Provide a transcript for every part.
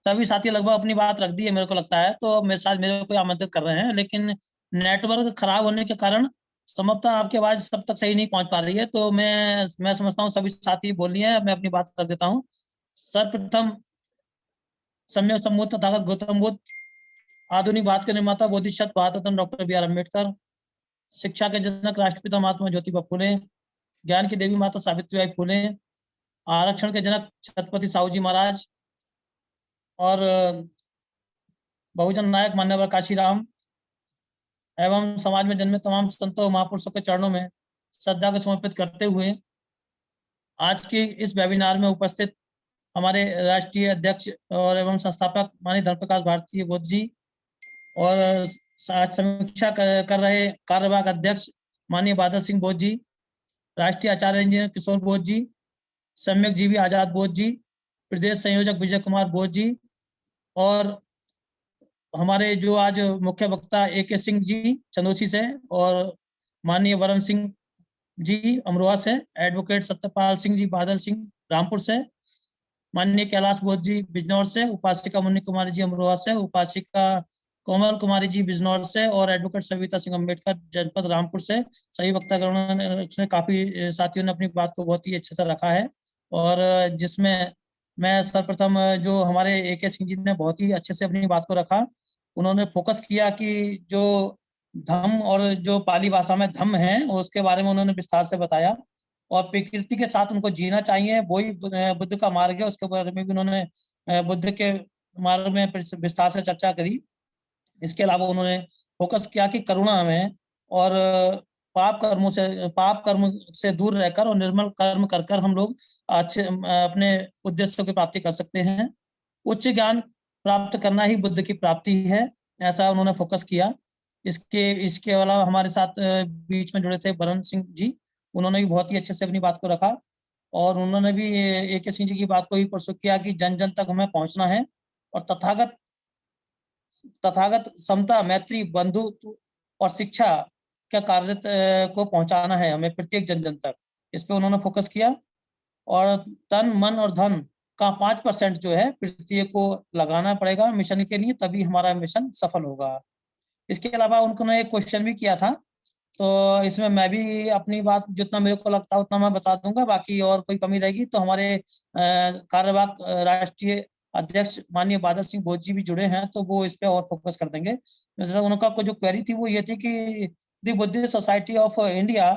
सभी साथी लगभग अपनी बात रख दी है मेरे को लगता है, तो मेरे साथ मेरे को आमंत्रित कर रहे हैं, लेकिन नेटवर्क खराब होने के कारण संभवतः आपकी आवाज सब तक सही नहीं पहुंच पा रही है। तो मैं समझता हूँ सभी साथी बोल रही है, मैं अपनी बात कर देता हूँ। सर्वप्रथम सम्यक संबुद्ध तथागत गौतम बुद्ध, आधुनिक भारत के निर्माता Bodhisattva Bharat Ratna doctor B are Ambedkar, शिक्षा के जनक राष्ट्रपिता महात्मा ज्योतिबा फुले, ज्ञान की देवी माता सावित्रीबाई फुले, आरक्षण के जनक छत्रपति साहू जी महाराज, और बहुजन नायक मान्यवर काशीराम, एवं समाज में जन्मे तमाम संतों महापुरुषों के चरणों में श्रद्धा को समर्पित करते हुए आज की इस वेबिनार में उपस्थित हमारे राष्ट्रीय अध्यक्ष और एवं संस्थापक माननीय धर्मप्रकाश भारती बोध जी, और आज समीक्षा कर रहे कार्यवाहक अध्यक्ष माननीय बादल सिंह बोध जी, राष्ट्रीय आचार्य इंजीनियर किशोर बोध जी, सम्यक जीवी आजाद बोध जी, प्रदेश संयोजक विजय कुमार बोध जी, और हमारे जो आज मुख्य वक्ता AK सिंह जी चंदोसी से, और माननीय वरुण सिंह जी अमरोहा से, एडवोकेट सत्यपाल सिंह जी बादल सिंह रामपुर से, माननीय कैलाश बोध जी बिजनौर से, उपासिका मुन्नी कुमारी जी अमरोहा से, उपासिका कोमल कुमारी जी बिजनौर से, और एडवोकेट सविता सिंह अम्बेडकर जनपद रामपुर से। सही वक्तागणों ने काफी साथियों ने अपनी बात को बहुत ही अच्छे से रखा है, और जिसमें मैं सर्वप्रथम जो हमारे AK सिंह जी ने बहुत ही अच्छे से अपनी बात को रखा। उन्होंने फोकस किया कि जो धम्म और जो पाली भाषा में धम्म है उसके बारे में उन्होंने विस्तार से बताया, और प्रकृति के साथ उनको जीना चाहिए, वही बुद्ध का मार्ग है, उसके बारे में भी उन्होंने बुद्ध के मार्ग में विस्तार से चर्चा करी। इसके अलावा उन्होंने फोकस किया कि करुणा में और पाप कर्म से दूर रहकर और निर्मल कर्म कर कर हम लोग अच्छे अपने उद्देश्यों की प्राप्ति कर सकते हैं। उच्च ज्ञान प्राप्त करना ही बुद्ध की प्राप्ति है, ऐसा उन्होंने फोकस किया। इसके अलावा हमारे साथ बीच में जुड़े थे वरुण सिंह जी, उन्होंने भी बहुत ही अच्छे से अपनी बात को रखा, और उन्होंने भी AK सिंह जी की बात को ही प्रस्तुत किया कि जन जन तक हमें पहुंचना है, और तथागत समता, मैत्री, बंधुत्व और शिक्षा के कार्य को पहुंचाना है हमें प्रत्येक जन जन तक। इस पे उन्होंने फोकस किया, और तन मन और धन का 5% जो है पृथ्वी को लगाना पड़ेगा मिशन के लिए, तभी हमारा मिशन सफल होगा। इसके अलावा उन्होंने एक क्वेश्चन भी किया था, तो इसमें मैं भी अपनी बात जितना मेरे को लगता है उतना मैं बता दूंगा, बाकी और कोई कमी रहेगी तो हमारे कार्यवाहक राष्ट्रीय अध्यक्ष माननीय बादल सिंह बोध जी भी जुड़े हैं, तो वो इस पे और फोकस कर देंगे। उनका जो क्वेरी थी वो ये थी कि the Buddhist society of India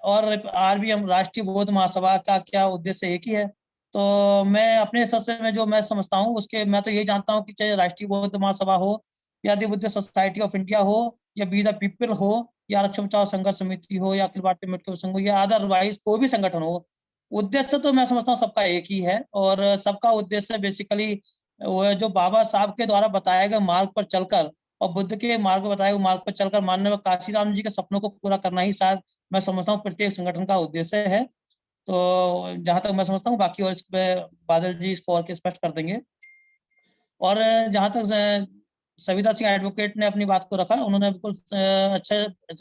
और RBM राष्ट्रीय बौद्ध महासभा का क्या उद्देश्य एक ही है। तो मैं अपने स्तर से मैं जो मैं समझता हूँ उसके मैं तो यही जानता हूँ कि चाहे राष्ट्रीय बौद्ध महासभा हो, या the Buddhist society of India हो, या बी द पीपल हो, या आरक्षण बचाओ संघर्ष समिति हो, या अखिल भारतीय मेडिकल संघ हो, या अदरवाइज कोई भी संगठन हो, उद्देश्य तो मैं समझता हूँ सबका एक ही है, और सबका उद्देश्य बेसिकली वो जो बाबा साहब के द्वारा बताए गए मार्ग पर चलकर और बुद्ध के मार्ग बताए हुए मार्ग पर चलकर माननीय काशीराम जी के सपनों को पूरा करना ही शायद मैं समझता हूँ प्रत्येक संगठन का उद्देश्य है। तो जहां तक मैं समझता हूँ, बाकी और इस पे बादल जी इसको और के स्पष्ट कर देंगे। और जहां तक सविता सिंह एडवोकेट ने अपनी बात को रखा, उन्होंने बिल्कुल अच्छा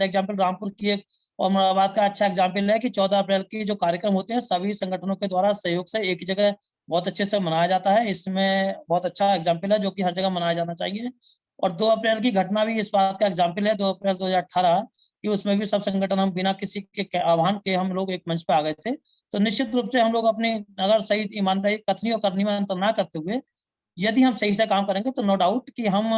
एग्जाम्पल रामपुर की एक और मुरादाबाद का अच्छा एग्जाम्पल है कि 14 अप्रैल की जो कार्यक्रम होते हैं सभी संगठनों के द्वारा सहयोग से एक ही जगह बहुत अच्छे से मनाया जाता है। इसमें बहुत अच्छा एग्जाम्पल है जो कि हर जगह मनाया जाना चाहिए। और 2 अप्रैल की घटना भी इस बात का एग्जाम्पल है, 2 अप्रैल 2018 कि उसमें भी सब संगठन हम बिना किसी के आह्वान के हम लोग एक मंच पे आ गए थे। तो निश्चित रूप से हम लोग अपनी अगर सही ईमानदारी कथनी और करनी में अंतर ना करते हुए यदि हम सही से काम करेंगे तो नो डाउट कि हम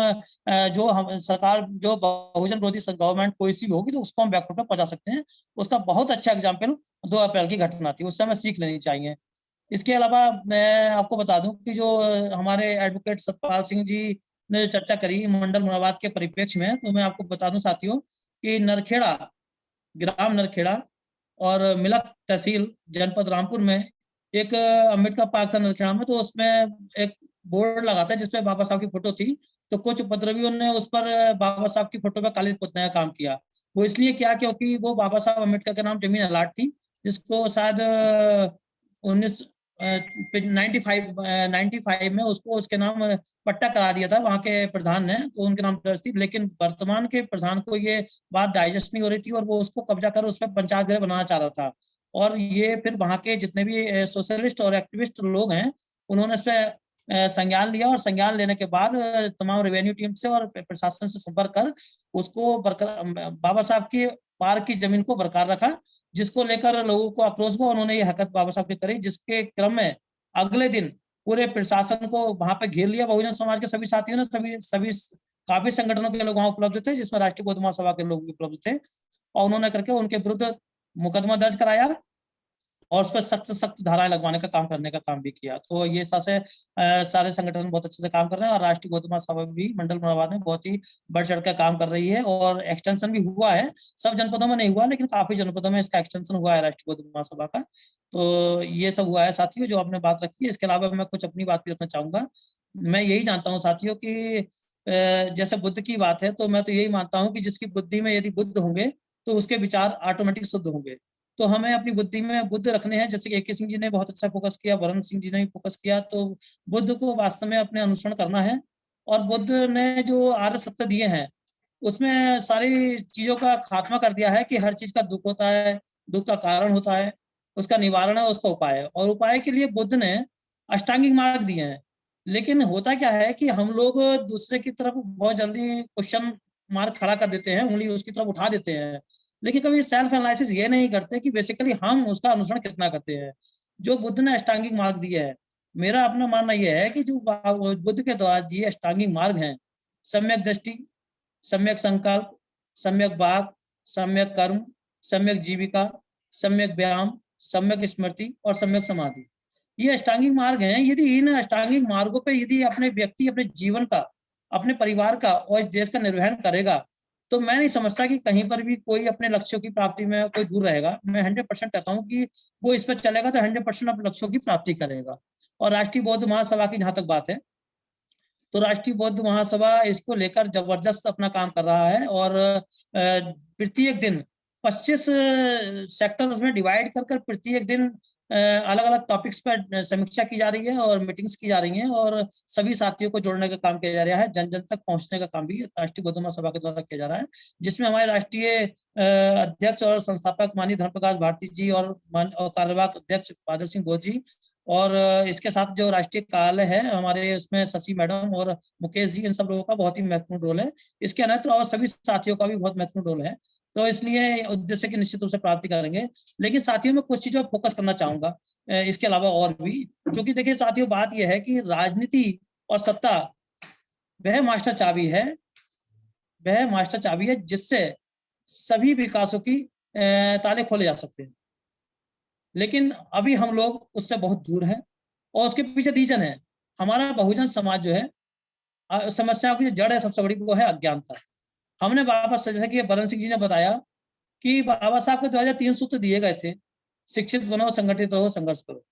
जो हम सरकार जो बहुजन विरोधी गवर्नमेंट कोई सी भी होगी तो उसको हम बैकफुट पे पहुंचा सकते हैं। उसका बहुत अच्छा एग्जाम्पल 2 अप्रैल की घटना थी, उससे हमें सीख लेनी चाहिए। इसके अलावा मैं आपको बता दूं कि जो हमारे एडवोकेट सतपाल सिंह जी ने जो चर्चा करी मंडल मुरादाबाद के परिप्रेक्ष्य में, तो मैं आपको बता दूं साथियों कि नरखेड़ा, ग्राम नरखेड़ा और मिलक तहसील जनपद रामपुर में एक अम्बेडकर पार्क था नरखेड़ा में, तो उसमें एक बोर्ड लगा था जिसपे बाबा साहब की फोटो थी। तो कुछ उपद्रवियों ने उस पर बाबा साहब की फोटो पे कालिख पोतने का काम किया। वो इसलिए किया क्योंकि वो बाबा साहब अम्बेडकर के नाम जमीन अलाट थी, जिसको शायद 1995 में उसको उसके नाम पट्टा करा दिया था वहां के प्रधान ने, तो उनके नाम दर्ज थी। लेकिन वर्तमान के प्रधान को ये बात डाइजेस्ट नहीं हो रही थी और वो उसको कब्जा कर उस पर पंचायत घर बनाना चाह रहा था। और ये फिर वहाँ के जितने भी सोशलिस्ट और एक्टिविस्ट लोग हैं, उन्होंने इस पे संज्ञान लिया, और संज्ञान लेने के बाद तमाम रेवेन्यू टीम से और प्रशासन से संपर्क कर उसको बाबा साहब की पार्क की जमीन को बरकरार रखा, जिसको लेकर लोगों को आक्रोश हुआ। उन्होंने ये हरकत बाबा साहब की करी, जिसके क्रम में अगले दिन पूरे प्रशासन को वहां पे घेर लिया। बहुजन समाज के सभी साथियों ने, सभी सभी काफी संगठनों के लोग वहां उपलब्ध थे, जिसमें राष्ट्रीय बौद्ध महासभा के लोग भी उपलब्ध थे, और उन्होंने करके उनके विरुद्ध मुकदमा दर्ज कराया और उस पर सख्त सख्त धाराएं लगवाने का काम करने का काम भी किया। तो ये सारे संगठन बहुत अच्छे से काम कर रहे हैं, और राष्ट्रीय बौद्ध महासभा भी मंडल मुरादाबाद में बहुत ही बढ़ चढ़ कर काम कर रही है, और एक्सटेंशन भी हुआ है। सब जनपदों में नहीं हुआ, लेकिन काफी जनपदों में इसका एक्सटेंशन हुआ है राष्ट्रीय बौद्ध महासभा का। तो ये सब हुआ है साथियों, जो आपने बात रखी है। इसके अलावा मैं कुछ अपनी बात भी रखना चाहूंगा। मैं यही जानता हूँ साथियों कि जैसे बुद्ध की बात है, तो मैं तो यही मानता हूँ कि जिसकी बुद्धि में यदि बुद्ध होंगे तो उसके विचार ऑटोमेटिक शुद्ध होंगे। तो हमें अपनी बुद्धि में बुद्ध रखने हैं, जैसे कि ए.के. सिंह जी ने बहुत अच्छा फोकस किया, वरुण सिंह जी ने भी फोकस किया। तो बुद्ध को वास्तव में अपने अनुसरण करना है, और बुद्ध ने जो आर्य सत्य दिए हैं उसमें सारी चीजों का खात्मा कर दिया है कि हर चीज का दुख होता है, दुख का कारण होता है, उसका निवारण है, उसका उपाय है। और उपाय के लिए बुद्ध ने अष्टांगिक मार्ग दिए हैं। लेकिन होता क्या है कि हम लोग दूसरे की तरफ बहुत जल्दी क्वेश्चन मार्क खड़ा कर देते हैं, उंगली उसकी तरफ उठा देते हैं, लेकिन कभी सेल्फ एनालिसिस ये नहीं करते कि बेसिकली हम उसका अनुसरण कितना करते हैं। जो बुद्ध ने अष्टांगिक मार्ग दिया है, मेरा अपना मानना यह है कि जो बुद्ध के द्वारा दिए अष्टांगिक मार्ग हैं, सम्यक दृष्टि, सम्यक संकल्प, सम्यक वाक, सम्यक कर्म, सम्यक जीविका, सम्यक व्यायाम, सम्यक स्मृति और सम्यक समाधि, ये अष्टांगिक मार्ग हैं। यदि इन अष्टांगिक मार्गों पे यदि अपने व्यक्ति अपने जीवन का, अपने परिवार का और इस देश का निर्वहन करेगा, तो मैं नहीं समझता कि कहीं पर भी कोई अपने लक्ष्यों की प्राप्ति में कोई दूर रहेगा। मैं 100% कहता हूँ कि वो इस पर चलेगा तो 100% अपने लक्ष्यों की प्राप्ति करेगा। और राष्ट्रीय बौद्ध महासभा की जहां तक बात है, तो राष्ट्रीय बौद्ध महासभा इसको लेकर जबरदस्त अपना काम कर रहा है, और प्रत्येक दिन 25 सेक्टर उसमें डिवाइड कर प्रत्येक दिन अलग अलग टॉपिक्स पर समीक्षा की जा रही है और मीटिंग्स की जा रही हैं, और सभी साथियों को जोड़ने का काम किया जा रहा है। जन जन तक पहुंचने का काम भी राष्ट्रीय बौद्ध महासभा के द्वारा किया जा रहा है, जिसमें हमारे राष्ट्रीय अध्यक्ष और संस्थापक माननीय धर्मप्रकाश भारती जी और कार्यवाहक अध्यक्ष बहादुर सिंह बोस जी, और इसके साथ जो राष्ट्रीय कार्यालय है हमारे, उसमें शशि मैडम और मुकेश जी, इन सब लोगों का बहुत ही महत्वपूर्ण रोल है। इसके अलावा और सभी साथियों का भी बहुत महत्वपूर्ण रोल है। तो इसलिए उद्देश्य की निश्चित रूप से प्राप्ति करेंगे। लेकिन साथियों में कुछ चीजों पर फोकस करना चाहूंगा, इसके अलावा और भी। क्योंकि देखिए साथियों, बात यह है कि राजनीति और सत्ता वह मास्टर चाबी है, वह मास्टर चाबी है जिससे सभी विकासों की ताले खोले जा सकते हैं। लेकिन अभी हम लोग उससे बहुत दूर हैं, और उसके पीछे रीजन है हमारा बहुजन समाज जो है, समस्याओं की जो जड़ है सबसे बड़ी वो है अज्ञानता। हमने बाबा, जैसे कि बरन सिंह जी ने बताया कि बाबा साहब के 2003 सूत्र दिए गए थे, शिक्षित बनो, संगठित रहो, संघर्ष करो।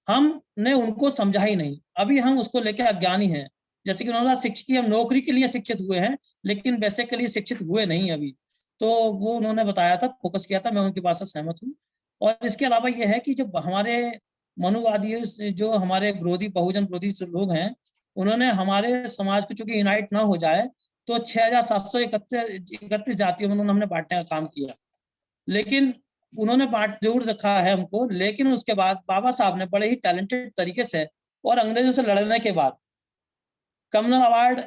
हमने उनको समझा ही नहीं, अभी हम उसको लेकर अज्ञानी हैं। जैसे कि उन्होंने शिक्षक की, हम नौकरी के लिए शिक्षित हुए हैं, लेकिन वैसे के लिए शिक्षित हुए नहीं अभी। तो वो उन्होंने बताया था, फोकस किया था, मैं उनकी बात से सहमत हूँ। और इसके अलावा यह है कि जब हमारे मनुवादी, जो हमारे विरोधी, बहुजन विरोधी लोग हैं, उन्होंने हमारे समाज को चूंकि यूनाइट ना हो जाए, तो 6731 जातियों में उन्होंने बांटने का काम किया। लेकिन उन्होंने बांट जरूर रखा है हमको, लेकिन उसके बाद बाबा साहब ने बड़े ही टैलेंटेड तरीके से और अंग्रेजों से लड़ने के बाद कम्युनल अवार्ड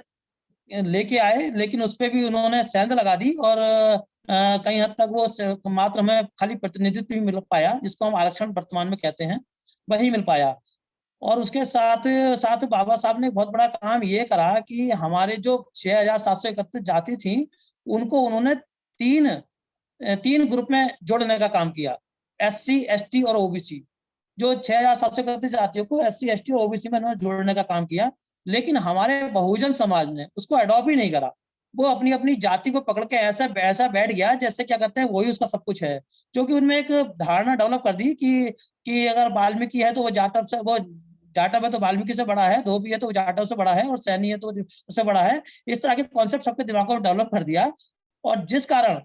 लेके आए, लेकिन उस पर भी उन्होंने सेंध लगा दी, और कहीं हद तक वो मात्र हमें खाली प्रतिनिधित्व भी मिल पाया, जिसको हम आरक्षण वर्तमान में कहते हैं, वही मिल पाया। और उसके साथ साथ बाबा साहब ने बहुत बड़ा काम ये करा कि हमारे जो 6731 जाति थी, उनको उन्होंने तीन तीन ग्रुप में जोड़ने का काम किया, SC, ST और OBC। जो 6731 जातियों को SC, ST और OBC में उन्होंने जोड़ने का काम किया, लेकिन हमारे बहुजन समाज ने उसको अडॉप्ट ही नहीं करा। वो अपनी अपनी जाति को पकड़ के ऐसा ऐसा बैठ गया जैसे क्या कहते हैं वही उसका सब कुछ है। क्योंकि उनमें एक धारणा डेवलप कर दी कि अगर वाल्मीकि है तो वो जाटव से, वो जाटव है तो वाल्मीकि से बड़ा है, धोबी है तो वो जाटव से बड़ा है, और सैनी है तो उससे बड़ा है। इस तरह के कॉन्सेप्ट सबके दिमागों में डेवलप कर दिया, और जिस कारण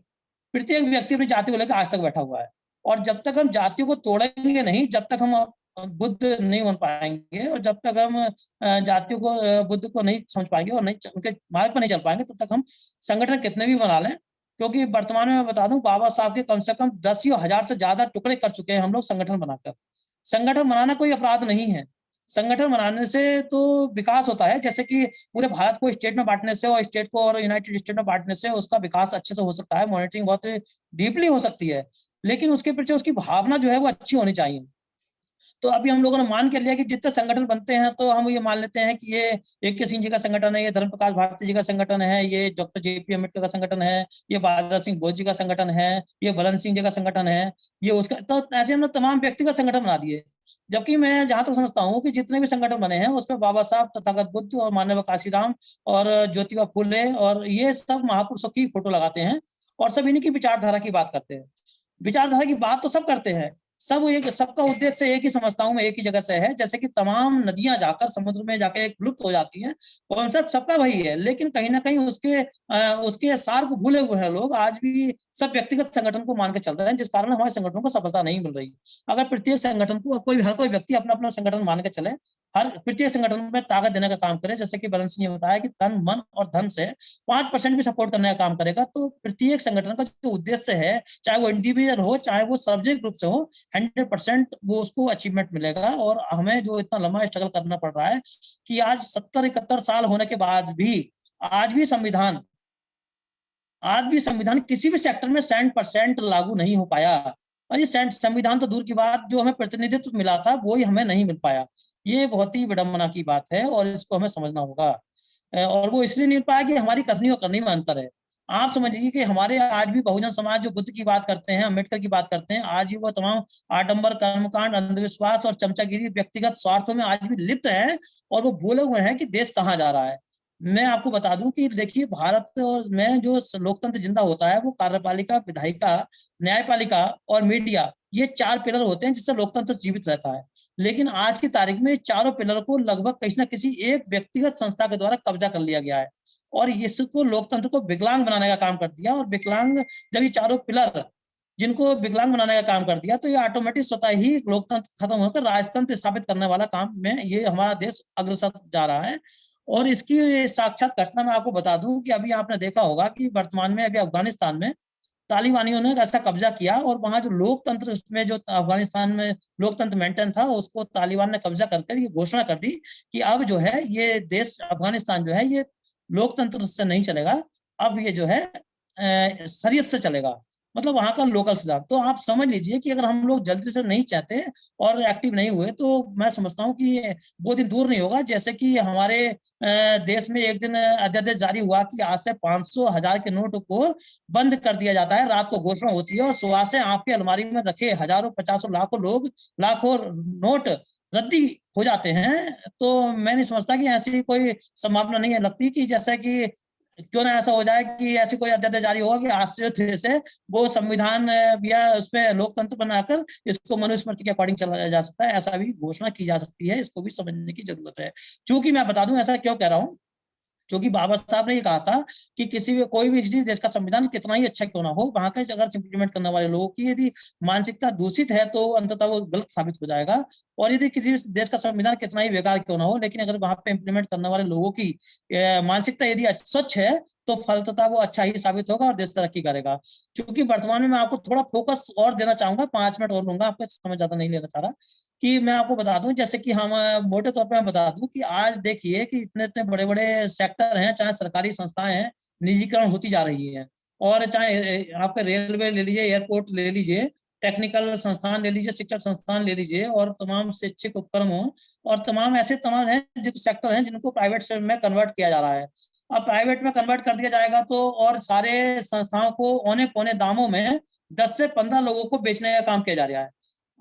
प्रत्येक व्यक्ति अपनी जाति को लेकर आज तक बैठा हुआ है। और जब तक हम जातियों को तोड़ेंगे नहीं, जब तक हम बुद्ध नहीं बन पाएंगे, और जब तक हम जातियों को, बुद्ध को नहीं समझ पाएंगे और नहीं उनके मार्ग पर नहीं चल पाएंगे, तब तक हम संगठन कितने भी बना लें क्योंकि वर्तमान में मैं बता दूं, बाबा साहब के कम से कम 10 या 1000 से ज्यादा टुकड़े कर चुके हैं हम लोग संगठन बनाकर। संगठन बनाना कोई अपराध नहीं है। संगठन बनाने से तो विकास होता है, जैसे कि पूरे भारत को स्टेट में बांटने से और स्टेट को और यूनाइटेड स्टेट में बांटने से उसका विकास अच्छे से हो सकता है, मॉनिटरिंग बहुत डीपली हो सकती है, लेकिन उसके पीछे उसकी भावना जो है वो अच्छी होनी चाहिए। तो अभी हम लोगों ने मान के लिया कि जितने संगठन बनते हैं तो हम ये मान लेते हैं कि ये AK सिंह जी का संगठन है, ये धर्म प्रकाश भारती जी का संगठन है, ये डॉक्टर JP अम्बेडकर का संगठन है, ये बहादुर सिंह बोस जी का संगठन है, ये बलवंत सिंह जी का संगठन है, ये उसका, तो ऐसे हमने तमाम व्यक्तिगत संगठन बना दिए। जबकि मैं जहां तक समझता हूँ कि जितने भी संगठन बने हैं उसमें बाबा साहब, तथागत बुद्ध और मानव काशीराम और ज्योतिबा फुले और ये सब महापुरुषों की फोटो लगाते हैं और सब इन्हीं की विचारधारा की बात करते हैं। विचारधारा की बात तो सब करते हैं, सब एक, सबका उद्देश्य एक ही समझता हूं मैं, एक ही जगह से है, जैसे कि तमाम नदियां जाकर समुद्र में जाकर एक लुप्त हो जाती हैं, कॉन्सेप्ट सबका वही है, लेकिन कहीं ना कहीं उसके सार को भूले हुए हैं लोग आज भी। सब व्यक्तिगत संगठन को मान के चल रहे हैं, जिस कारण हमारे संगठनों को सफलता नहीं मिल रही। अगर प्रत्येक संगठन को हर कोई व्यक्ति अपना अपना संगठन मान के चले, हर प्रत्येक संगठन में ताकत देने का काम करे, जैसे कि बलवंत सिंह ने बताया कि तन मन और धन से 5% भी सपोर्ट करने का काम करेगा, तो प्रत्येक संगठन का जो उद्देश्य है, चाहे वो इंडिविजुअल हो चाहे वो सार्वजनिक रूप से हो, 100% वो उसको अचीवमेंट मिलेगा। और हमें जो इतना लंबा स्ट्रगल करना पड़ रहा है कि आज 70-71 साल होने के बाद भी आज भी संविधान किसी भी सेक्टर में 100% लागू नहीं हो पाया। और ये संविधान तो दूर की बात, जो हमें प्रतिनिधित्व मिला था वो ही हमें नहीं मिल पाया। ये बहुत ही विडंबना की बात है और इसको हमें समझना होगा। और वो इसलिए नहीं मिल पाया कि हमारी कथनी और करनी में अंतर है। आप समझ लीजिए कि हमारे आज भी बहुजन समाज जो बुद्ध की बात करते हैं, अम्बेडकर की बात करते हैं, आज भी वो तमाम आडंबर, कर्मकांड, अंधविश्वास और चमचागिरी, व्यक्तिगत स्वार्थों में आज भी लिप्त है और वो भूले हुए हैं कि देश कहाँ जा रहा है। मैं आपको बता दूं कि देखिए, भारत और में जो लोकतंत्र जिंदा होता है वो कार्यपालिका, विधायिका, न्यायपालिका और मीडिया, ये 4 पिलर होते हैं जिससे लोकतंत्र जीवित रहता है। लेकिन आज की तारीख में चारों पिलर को लगभग किसी न किसी एक व्यक्तिगत संस्था के द्वारा कब्जा कर लिया गया है और इसको लोकतंत्र को विकलांग बनाने का काम कर दिया। और विकलांग, जब ये चारों पिलर जिनको विकलांग बनाने का काम कर दिया, तो ये ऑटोमेटिक स्वतः ही लोकतंत्र खत्म होकर राजतंत्र स्थापित करने वाला काम में ये हमारा देश अग्रसर जा रहा है। और इसकी साक्षात घटना मैं आपको बता दूं कि अभी आपने देखा होगा कि वर्तमान में अभी अफगानिस्तान में तालिबानियों ने ऐसा कब्जा किया और वहां जो लोकतंत्र में, जो अफगानिस्तान में लोकतंत्र मेंटेन था, उसको तालिबान ने कब्जा करके ये घोषणा कर दी कि अब जो है ये देश अफगानिस्तान जो है ये लोकतंत्र से नहीं चलेगा, अब ये जो है शरीयत से चलेगा, मतलब वहां का लोकल सिद्धांत। तो आप समझ लीजिए कि अगर हम लोग जल्दी से नहीं चाहते और एक्टिव नहीं हुए तो मैं समझता हूँ कि वो दिन दूर नहीं होगा, जैसे कि हमारे देश में एक दिन अध्यादेश जारी हुआ कि आज से 500, 1000 के नोट को बंद कर दिया जाता है, रात को घोषणा होती है और सुबह से आपके अलमारी में रखे हजारों, 50, लाखों नोट रद्दी हो जाते हैं। तो मैं नहीं समझता कि ऐसी कोई संभावना नहीं है लगती कि जैसे कि क्यों ना ऐसा हो जाए कि ऐसी कोई अध्यादेश जारी होगा कि आज से वो संविधान या उसमें लोकतंत्र बनाकर इसको मनुस्मृति के अकॉर्डिंग चलाया जा सकता है, ऐसा भी घोषणा की जा सकती है। इसको भी समझने की जरूरत है। चूंकि मैं बता दूं ऐसा क्यों कह रहा हूं, क्योंकि बाबा साहब ने ये कहा था कि कोई भी किसी देश का संविधान कितना ही अच्छा क्यों ना हो, वहां का अगर इंप्लीमेंट करने वाले लोगों की यदि मानसिकता दूषित है तो अंततः वो गलत साबित हो जाएगा। और यदि किसी देश का संविधान कितना ही बेकार क्यों ना हो, लेकिन अगर वहां पे इंप्लीमेंट करने वाले लोगों की मानसिकता यदि स्वच्छ है तो फलतः वो अच्छा ही साबित होगा और देश तरक्की करेगा। क्योंकि वर्तमान में मैं आपको थोड़ा फोकस और देना चाहूंगा, 5 मिनट और लूंगा, आपको समय ज्यादा नहीं लेना चाह रहा, कि मैं आपको बता दूं, जैसे कि हम मोटे तौर पे मैं बता दूं कि आज देखिए कि इतने इतने बड़े बड़े सेक्टर हैं, चाहे सरकारी संस्थाएं हैं, निजीकरण होती जा रही है। और चाहे आपके रेलवे ले लीजिए, एयरपोर्ट ले लीजिए, टेक्निकल संस्थान ले लीजिए, शिक्षण संस्थान ले लीजिए, और तमाम शैक्षिक उपक्रम हो, और तमाम ऐसे तमाम हैं जो सेक्टर हैं जिनको प्राइवेट में कन्वर्ट किया जा रहा है। अब प्राइवेट में कन्वर्ट कर दिया जाएगा तो और सारे संस्थाओं को औने पौने दामों में 10 से 15 लोगों को बेचने का काम किया जा रहा है।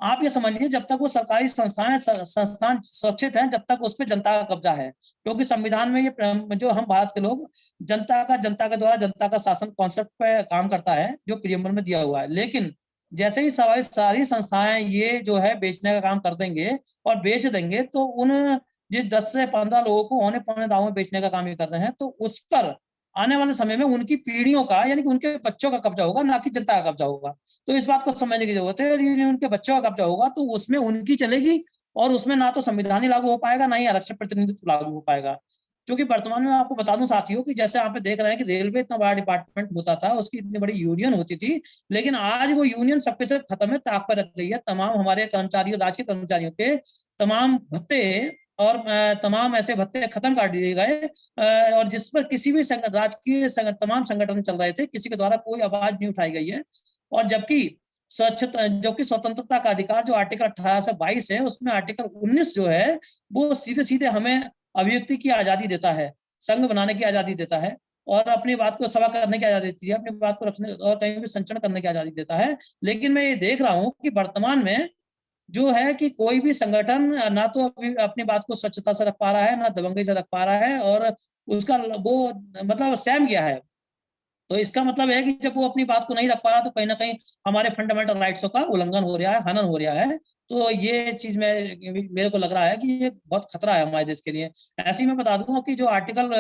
आप ये समझ लीजिए, जब तक वो सरकारी संस्थान सुरक्षित हैं, जब तक उस पर जनता का कब्जा है। क्योंकि संविधान में ये जो हम भारत के लोग, जनता के द्वारा जनता का शासन कॉन्सेप्ट पे काम करता है, जो प्रियम्बल में दिया हुआ है। लेकिन जैसे ही सारी संस्थाएं ये जो है बेचने का काम कर देंगे और बेच देंगे, तो उन जिस 10 से 15 लोगों को औने पौने दामों में बेचने का काम ये कर रहे हैं, तो उस पर आने वाले समय में उनकी पीढ़ियों का, यानी कि उनके बच्चों का कब्जा होगा, ना कि जनता का कब्जा होगा। तो इस बात को समझने की जरूरत है। यदि उनके बच्चों का कब्जा होगा तो उसमें उनकी चलेगी और उसमें ना तो संविधान ही लागू हो पाएगा, ना ही आरक्षण प्रतिनिधित्व लागू हो पाएगा। क्योंकि वर्तमान में आपको बता दूं साथियों कि जैसे आप देख रहे हैं कि रेलवे इतना बड़ा डिपार्टमेंट होता था, उसकी इतनी बड़ी यूनियन होती थी, लेकिन आज वो यूनियन सबके सब खत्म है, ताक पर रख गई है। तमाम हमारे कर्मचारियों, राजकीय कर्मचारियों के तमाम भत्ते और तमाम ऐसे भत्ते खत्म कर दिए गए, और जिस पर किसी भी राजकीय तमाम संगठन चल रहे थे, किसी के द्वारा कोई आवाज नहीं उठाई गई है। और जबकि स्वतंत्रता का अधिकार जो आर्टिकल 18 से 22 है, उसमें आर्टिकल 19 जो है वो सीधे सीधे हमें अभिव्यक्ति की आजादी देता है, संघ बनाने की आजादी देता है, और अपनी बात को सभा करने की आजादी देती है, अपनी बात को रखने और कहीं भी संचरण करने की आजादी देता है। लेकिन मैं ये देख रहा हूँ कि वर्तमान में जो है कि कोई भी संगठन ना तो अभी अपनी बात को स्वच्छता से रख पा रहा है, ना दबंगई से रख पा रहा है, और उसका वो मतलब सहम गया है। तो इसका मतलब है कि जब वो अपनी बात को नहीं रख पा रहा, तो कहीं ना कहीं हमारे फंडामेंटल राइट्सों का उल्लंघन हो रहा है, हनन हो रहा है। तो ये चीज मेरे को लग रहा है कि ये बहुत खतरा है हमारे देश के लिए। ऐसे ही मैं बता दूंगा कि जो आर्टिकल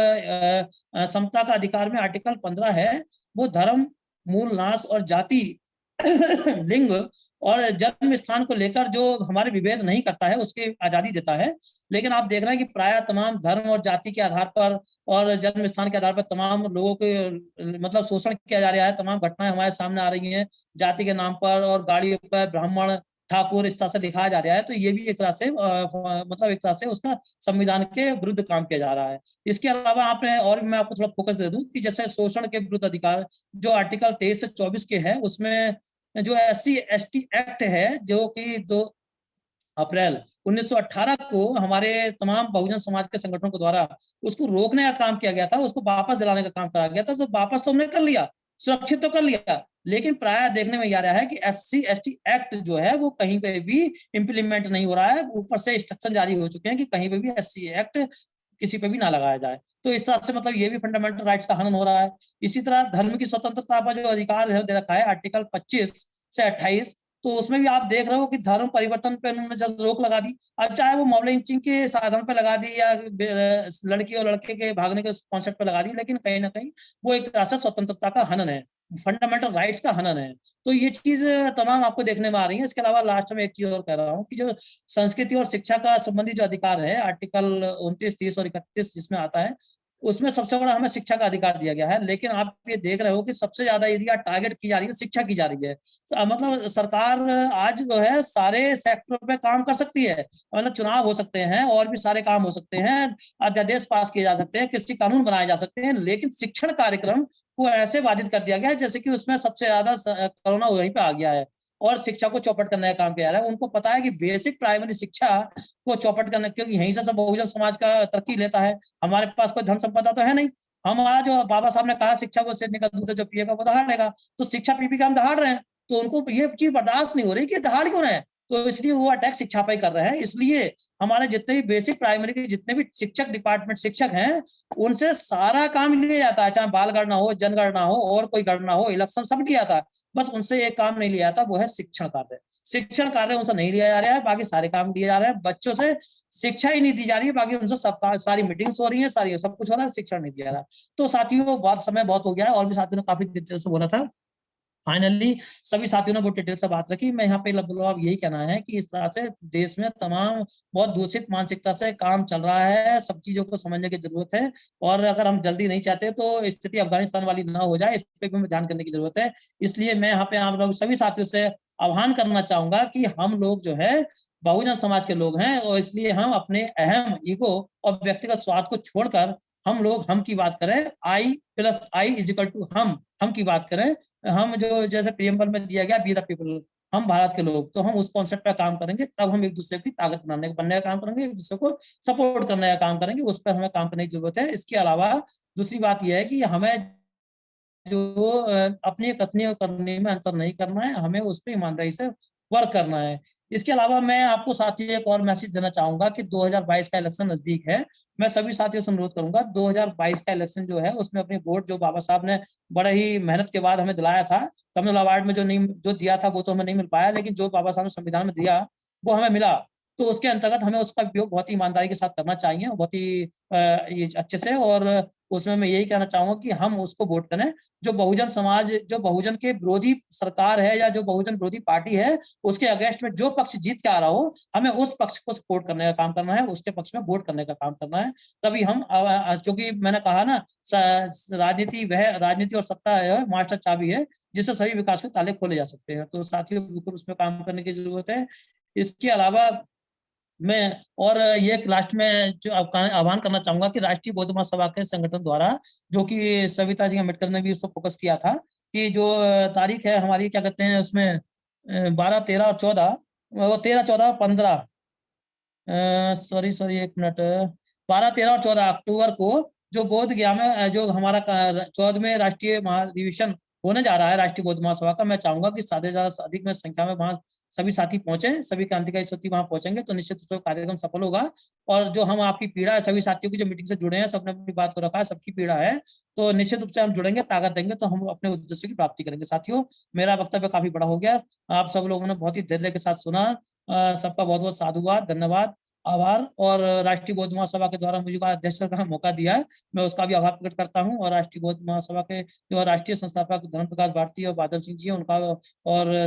समता का अधिकार में आर्टिकल 15 है, वो धर्म, मूल नाश और जाति लिंग और जन्म स्थान को लेकर जो हमारे विभेद नहीं करता है, उसकी आजादी देता है। लेकिन आप देख रहे हैं कि प्राय तमाम धर्म और जाति के आधार पर और जन्म स्थान के आधार पर तमाम लोगों के मतलब शोषण किया जा रहा है, तमाम घटनाएं हमारे सामने आ रही हैं, जाति के नाम पर और गाड़ियों पर ब्राह्मण, ठाकुर इस तरह से दिखाया जा रहा है। तो ये भी एक तरह से मतलब एक तरह से उसका संविधान के विरुद्ध काम किया जा रहा है। इसके अलावा आपने और भी मैं आपको थोड़ा फोकस दे दूं कि जैसे शोषण के विरुद्ध अधिकार जो आर्टिकल 23 से 24 के है, उसमें जो SC/ST एक्ट है, जो कि 2 अप्रैल 1918 को हमारे तमाम बहुजन समाज के संगठनों के द्वारा उसको रोकने का काम किया गया था, उसको वापस दिलाने का काम करा गया था। तो वापस तो हमने कर लिया, सुरक्षित तो कर लिया, लेकिन प्राय देखने में आ रहा है कि SC/ST एक्ट जो है वो कहीं पे भी इम्प्लीमेंट नहीं हो रहा है। ऊपर से इंस्ट्रक्शन जारी हो चुके हैं कि कहीं पे भी SC एक्ट किसी पे भी ना लगाया जाए। तो इस तरह से मतलब ये भी फंडामेंटल राइट्स का हनन हो रहा है। इसी तरह धर्म की स्वतंत्रता पर जो अधिकार है दे रखा है आर्टिकल 25 से 28, तो उसमें भी आप देख रहे हो कि धर्म परिवर्तन पे उन्होंने जल्द रोक लगा दी। अब चाहे वो मॉब लिंचिंग के साधन पे लगा दी या लड़की और लड़के के भागने के कॉन्सेप्ट पे लगा दी, लेकिन कहीं ना कहीं वो एक तरह से स्वतंत्रता का हनन है, फंडामेंटल राइट्स का हनन है। तो ये चीज तमाम आपको देखने में आ रही है। इसके अलावा लास्ट में एक चीज और कह रहा हूँ कि जो संस्कृति और शिक्षा का संबंधी जो अधिकार है आर्टिकल 29, 30 और 31 जिसमें आता है, उसमें सबसे बड़ा हमें शिक्षा का अधिकार दिया गया है। लेकिन आप ये देख रहे हो कि सबसे ज्यादा एरिया टारगेट की जा रही है, शिक्षा की जा रही है। मतलब सरकार आज जो है सारे सेक्टर पे काम कर सकती है, मतलब चुनाव हो सकते हैं और भी सारे काम हो सकते हैं, अध्यादेश पास किए जा सकते हैं, कृषि कानून बनाए जा सकते हैं, लेकिन शिक्षण कार्यक्रम को ऐसे बाधित कर दिया गया है जैसे कि उसमें सबसे ज्यादा कोरोना वहीं पे आ गया है और शिक्षा को चौपट करने का काम किया जा रहा है। उनको पता है कि बेसिक प्राइमरी शिक्षा को चौपट करने, क्योंकि यहीं से सब बहुजन समाज का तरक्की लेता है। हमारे पास कोई धन संपदा तो है नहीं, हमारा जो बाबा साहब ने कहा शिक्षा को शेरनी का दूध जो पिएगा वो दहाड़ेगा, तो शिक्षा पी के हम दहाड़ रहे हैं। तो उनको ये चीज बर्दाश्त नहीं हो रही कि दहाड़ क्यों रहे हैं, तो इसलिए वो अटैक शिक्षा पर ही कर रहे हैं। इसलिए हमारे जितने भी बेसिक प्राइमरी के जितने भी शिक्षक डिपार्टमेंट शिक्षक हैं, उनसे सारा काम लिया जाता है, चाहे बाल गणना हो, जनगणना हो और कोई गणना हो, इलेक्शन सब लिया जाता है। बस उनसे एक काम नहीं लिया जाता, वो है शिक्षण कार्य। शिक्षण कार्य उनसे नहीं लिया जा रहा है, बाकी सारे काम लिए जा रहे हैं। बच्चों से शिक्षा ही नहीं दी जा रही है, बाकी उनसे सब सारी मीटिंग्स हो रही है, सारी सब कुछ हो रहा है, शिक्षण नहीं दिया जा रहा। तो साथियों बहुत समय बहुत हो गया है और भी साथियों ने काफी डिटेल से बोला था। फाइनली सभी साथियों ने बहुत डिटेल से बात रखी। मैं यहाँ पे अब यही कहना है कि इस तरह से देश में तमाम बहुत दूषित मानसिकता से काम चल रहा है, सब चीजों को समझने की जरूरत है। और अगर हम जल्दी नहीं चाहते तो स्थिति अफगानिस्तान वाली ना हो जाए, इस पर भी ध्यान करने की जरूरत है। इसलिए मैं यहाँ पे आप लोग सभी साथियों से आह्वान करना चाहूंगा कि हम लोग जो है बहुजन समाज के लोग हैं, और इसलिए हम अपने अहम ईगो और व्यक्तिगत स्वार्थ को छोड़कर हम लोग हम की बात करें, I+I हम की बात करें। हम जो जैसे प्रियम्बल में दिया गया बी द पीपल, हम भारत के लोग, तो हम उस कॉन्सेप्ट पर काम करेंगे, तब हम एक दूसरे की ताकत बनने का काम करेंगे, एक दूसरे को सपोर्ट करने का काम करेंगे, उस पर हमें काम करने की जरूरत है। इसके अलावा दूसरी बात यह है कि हमें जो अपनी कथनी और करनी में अंतर नहीं करना है, हमें उस पर ईमानदारी से वर्क करना है। इसके अलावा मैं आपको साथियों एक और मैसेज देना चाहूंगा कि 2022 का इलेक्शन नजदीक है। मैं सभी साथियों से अनुरोध करूंगा 2022 का इलेक्शन जो है उसमें अपनी वोट जो बाबा साहब ने बड़े ही मेहनत के बाद हमें दिलाया था, कम्युनल अवार्ड में जो नहीं जो दिया था वो तो हमें नहीं मिल पाया, लेकिन जो बाबा साहब ने संविधान में दिया वो हमें मिला। तो उसके अंतर्गत हमें उसका उपयोग बहुत ही ईमानदारी के साथ करना चाहिए, बहुत ही ये अच्छे से। और उसमें मैं यही कहना चाहूँगा कि हम उसको वोट करें जो बहुजन समाज, जो बहुजन के विरोधी सरकार है या जो बहुजन विरोधी पार्टी है, उसके अगेंस्ट में जो पक्ष जीत के आ रहा हो, हमें उस पक्ष को सपोर्ट करने का काम करना है, उसके पक्ष में वोट करने का काम करना है। तभी हम चूँकि मैंने कहा ना, राजनीति और सत्ता है मास्टर चाबी है, जिससे सभी विकास के ताले खोले जा सकते हैं। तो साथियों, बिल्कुल उसमें काम करने की ज़रूरत है। इसके अलावा मैं और ये लास्ट में जो आह्वान करना चाहूँगा कि राष्ट्रीय बौद्ध महासभा के संगठन द्वारा, जो कि सविता जी अम्बेडकर ने भी उस पर फोकस किया था, कि जो तारीख है हमारी, क्या कहते हैं उसमें 12, 13 और 14, वो 13, 14, 15, सॉरी 1 मिनट, 12, 13 और 14 अक्टूबर को जो बोध गया में जो हमारा 14वें राष्ट्रीय महाधिवेशन होने जा रहा है राष्ट्रीय बौद्ध महासभा का, मैं चाहूंगा कि ज्यादा से अधिक में संख्या में वहाँ सभी साथी पहुंचे, सभी क्रांतिकारी साथी वहां पहुंचेंगे तो निश्चित रूप से कार्यक्रम सफल होगा। और जो हम आपकी पीड़ा है, सभी साथियों की जो मीटिंग से जुड़े हैं, सबने अपनी बात को रखा है, सबकी पीड़ा है, तो निश्चित रूप से हम जुड़ेंगे, ताकत देंगे तो हम अपने उद्देश्य की प्राप्ति करेंगे। साथियों, मेरा वक्तव्य काफी बड़ा हो गया, आप सब लोगों ने बहुत ही धैर्य के साथ सुना। सबका बहुत बहुत साधुवाद, धन्यवाद, आभार। और राष्ट्रीय बौद्ध महासभा के द्वारा मुझे अध्यक्षता का मौका दिया है, मैं उसका भी आभार प्रकट करता हूं। और राष्ट्रीय बौद्ध महासभा के जो राष्ट्रीय संस्थापक धर्म प्रकाश भारती और बादल सिंह जी हैं, उनका और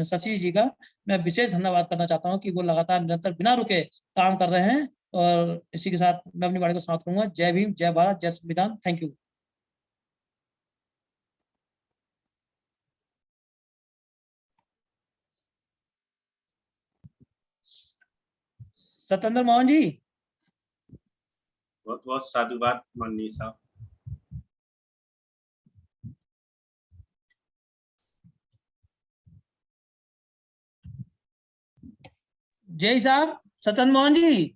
शशि जी का मैं विशेष धन्यवाद करना चाहता हूं कि वो लगातार निरंतर बिना रुके काम कर रहे हैं। और इसी के साथ मैं अपनी वाणी को समाप्त करूंगा। जय भीम, जय भारत, जय संविधान। Thank you. सत्येंद्र मोहन जी। बहुत बहुत साधुवाद माननीय साहब। जय साहब, सत्येंद्र मोहन जी।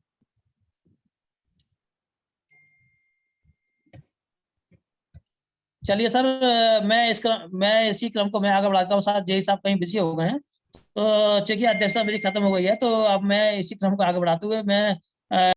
चलिए सर, मैं इसी क्रम को मैं आगे बढ़ाता हूँ। साथ जय साहब कहीं बिजी हो गए हैं, तो चूंकि अध्यक्षता मेरी खत्म हो गई है, तो अब मैं इसी क्रम को आगे बढ़ाते हुए मैं